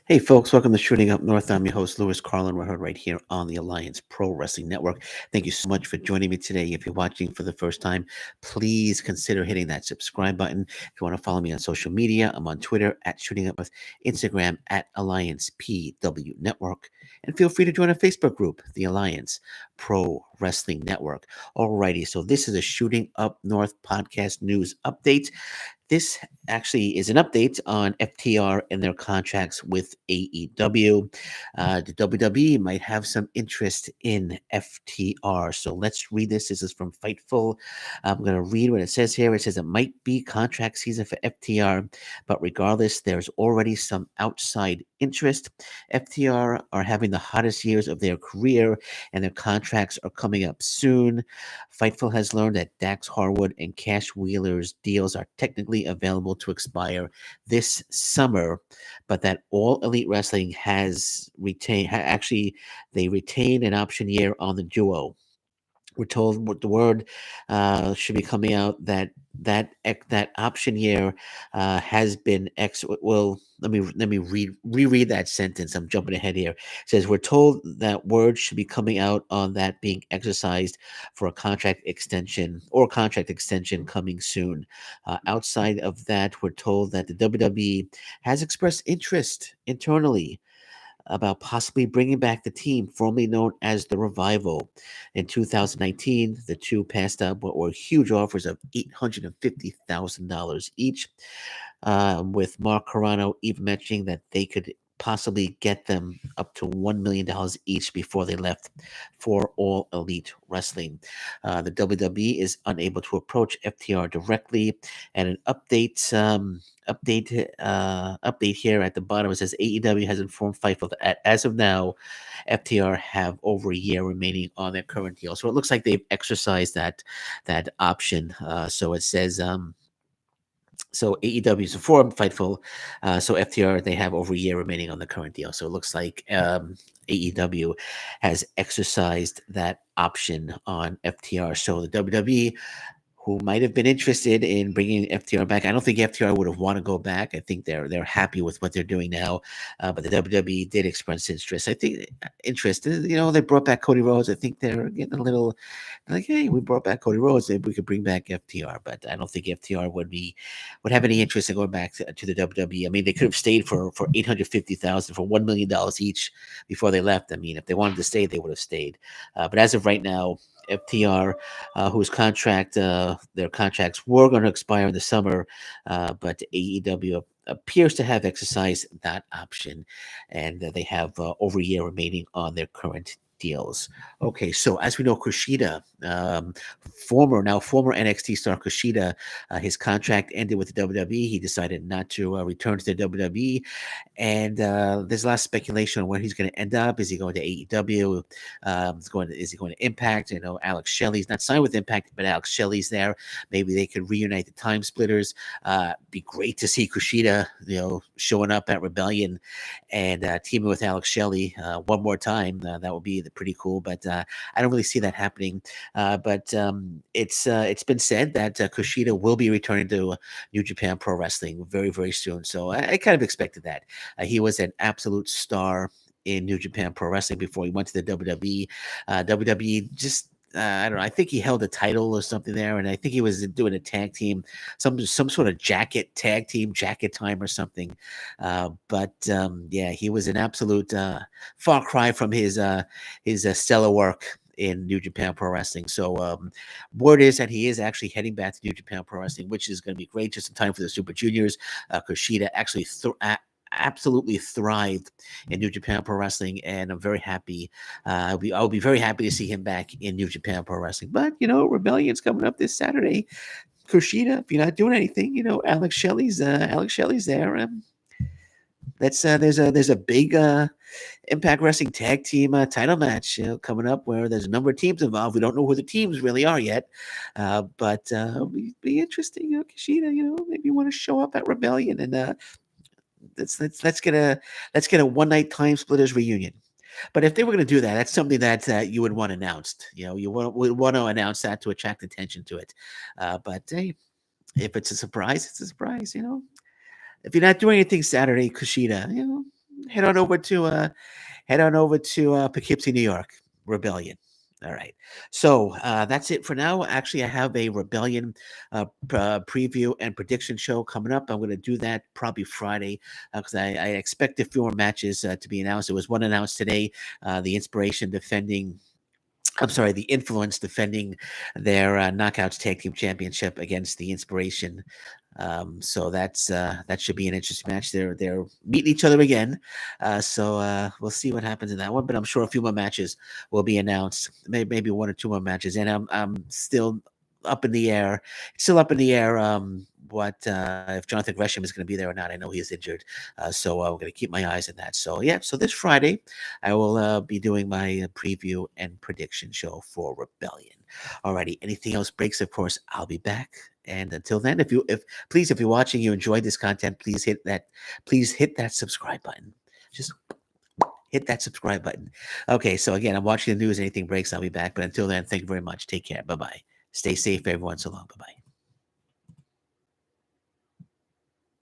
Hey, folks, welcome to Shooting Up North. I'm your host, Louis Carlin. We're heard right here on the Alliance Pro Wrestling Network. Thank you so much for joining me today. If you're watching for the first time, please consider hitting that subscribe button. If you want to follow me on social media, I'm on Twitter at Shooting Up North, Instagram at Alliance PW Network, and feel free to join our Facebook group, the Alliance Pro Wrestling Network. Alrighty, so this is a Shooting Up North podcast news update. This actually is an update on FTR and their contracts with AEW. The WWE might have some interest in FTR. So let's read this. This is from Fightful. I'm going to read what it says here. It says it might be contract season for FTR, but regardless, there's already some outside interest. FTR are having the hottest years of their career, and their contracts are coming up soon. Fightful has learned that Dax Harwood and Cash Wheeler's deals are technically available to expire this summer, but that All Elite Wrestling has retained, actually, they retain an option year on the duo. We're told what the word should be coming out that option year has been well. Let me reread that sentence. I'm jumping ahead here. It says we're told that word should be coming out on that being exercised for a contract extension coming soon. Outside of that, we're told that the WWE has expressed interest internally about possibly bringing back the team formerly known as the Revival. In 2019, the two passed up what were huge offers of $850,000 each, with Mark Carano even mentioning that they could possibly get them up to $1 million each before they left for All Elite Wrestling. The WWE is unable to approach FTR directly, and an update here at the bottom. It says AEW has informed Fightful that as of now, FTR have over a year remaining on their current deal. So it looks like they've exercised that option. So it says. So AEW is informed Fightful. So FTR, they have over a year remaining on the current deal. So it looks like AEW has exercised that option on FTR. So the WWE, who might have been interested in bringing FTR back. I don't think FTR would have want to go back. I think they're happy with what they're doing now. But the WWE did express interest. I think interest. They brought back Cody Rhodes. I think they're getting a little like, hey, we brought back Cody Rhodes. Maybe we could bring back FTR. But I don't think FTR would have any interest in going back to the WWE. I mean, they could have stayed for $850,000 for $1 million each before they left. I mean, if they wanted to stay, they would have stayed. But as of right now, FTR, their contracts were going to expire in the summer, but AEW appears to have exercised that option, and they have over a year remaining on their current deals. Okay, so as we know, Kushida, former NXT star Kushida, his contract ended with the WWE. He decided not to return to the WWE, and there's a lot of speculation on where he's going to end up. Is he going to AEW? Is he going to Impact? Alex Shelley's not signed with Impact, but Alex Shelley's there. Maybe they could reunite the Time Splitters. Be great to see Kushida, showing up at Rebellion and teaming with Alex Shelley one more time. That would be pretty cool, but I don't really see that happening. But it's been said that Kushida will be returning to New Japan Pro Wrestling very, very soon. So I kind of expected that. He was an absolute star in New Japan Pro Wrestling before he went to the WWE. WWE just I don't know. I think he held a title or something there, and I think he was doing a tag team, some sort of tag team, jacket time or something. But he was an absolute far cry from his stellar work in New Japan Pro Wrestling. So word is that he is actually heading back to New Japan Pro Wrestling, which is going to be great just in time for the Super Juniors. Kushida actually absolutely thrived in New Japan Pro Wrestling, and I'm very happy. I'll be very happy to see him back in New Japan Pro Wrestling. But Rebellion's coming up this Saturday. Kushida, if you're not doing anything, Alex Shelley's there. There's a big Impact Wrestling tag team title match coming up where there's a number of teams involved. We don't know who the teams really are yet, but it'll be interesting. Kushida, maybe you want to show up at Rebellion and let's get a one night Time Splitters reunion. But if they were going to do that, that's something that you would want announced. Would want to announce that to attract attention to it. But hey, if it's a surprise, it's a surprise. If you're not doing anything Saturday, Kushida, head on over to Poughkeepsie, New York. Rebellion. All right. So that's it for now. Actually, I have a Rebellion preview and prediction show coming up. I'm going to do that probably Friday because I expect a few more matches to be announced. There was one announced today. The Inspiration defending. I'm sorry, the Influence defending their Knockouts Tag Team Championship against the Inspiration. So that should be an interesting match. They're meeting each other again. So we'll see what happens in that one. But I'm sure a few more matches will be announced. Maybe one or two more matches. And I'm still up in the air. It's still up in the air. What if Jonathan Gresham is going to be there or not? I know he is injured, so we're going to keep my eyes on that. So yeah, so this Friday I will be doing my preview and prediction show for Rebellion. Alrighty, anything else breaks, of course, I'll be back. And until then, if you're watching, you enjoyed this content, please hit that subscribe button. Just hit that subscribe button. Okay, so again, I'm watching the news. Anything breaks, I'll be back. But until then, thank you very much. Take care. Bye bye. Stay safe, everyone. So long. Bye bye.